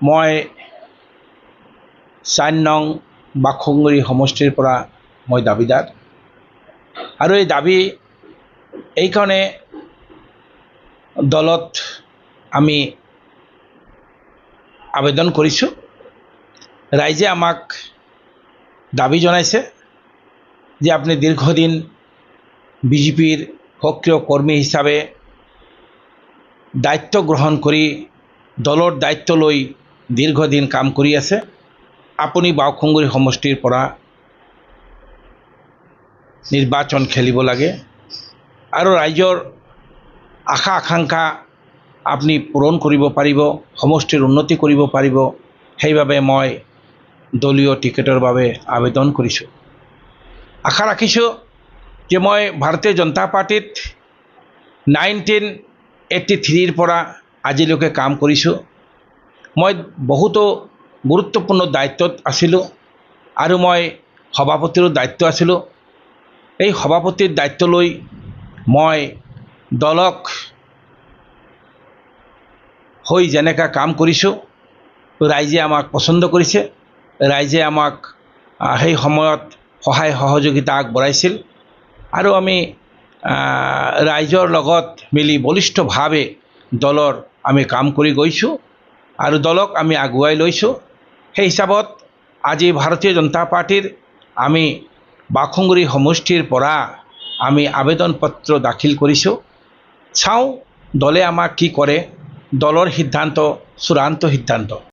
মই 4 নং বাখুংগুৰি সমষ্টিৰ পৰা মই দাবীদাৰ আৰু এই দাবী এইকাৰণে দলত আমি আবেদন কৰিছোঁ। ৰাইজে আমাক দাবী জনাইছে যে আপুনি দীৰ্ঘদিন বিজেপিৰ সক্ৰিয় কৰ্মী হিচাপে দায়িত্ব গ্ৰহণ কৰি দলৰ দায়িত্ব লৈ দীৰ্ঘদিন কাম কৰি আছে। আপুনি বাওখুংগুৰি সমষ্টিৰ পৰা নিৰ্বাচন খেলিব লাগে আৰু ৰাইজৰ আশা আকাংক্ষা আপুনি পূৰণ কৰিব পাৰিব, সমষ্টিৰ উন্নতি কৰিব পাৰিব। সেইবাবে মই দলীয় টিকেটৰ বাবে আবেদন কৰিছোঁ। আশা ৰাখিছোঁ যে মই ভাৰতীয় জনতা পাৰ্টিত 1983ৰ পৰা আজিলৈকে কাম কৰিছোঁ। মই বহুতো গুৰুত্বপূৰ্ণ দায়িত্বত আছিলোঁ আৰু মই সভাপতিৰো দায়িত্ব আছিলোঁ। এই সভাপতিৰ দায়িত্ব লৈ মই দলক হৈ যেনেকৈ কাম কৰিছোঁ, ৰাইজে আমাক পচন্দ কৰিছে। ৰাইজে আমাক সেই সময়ত সহায় সহযোগিতা আগবঢ়াইছিল আৰু আমি ৰাইজৰ লগত মিলি বলিষ্ঠভাৱে দলৰ আমি কাম কৰি গৈছোঁ আৰু দলক আমি আগুৱাই লৈছোঁ। সেই হিচাপত আজি ভাৰতীয় জনতা পাৰ্টিৰ আমি বাখুংগুৰি সমষ্টিৰ পৰা আমি আবেদন পত্ৰ দাখিল কৰিছোঁ। চাওঁ দলে আমাক কি কৰে। দলৰ সিদ্ধান্ত চূড়ান্ত সিদ্ধান্ত।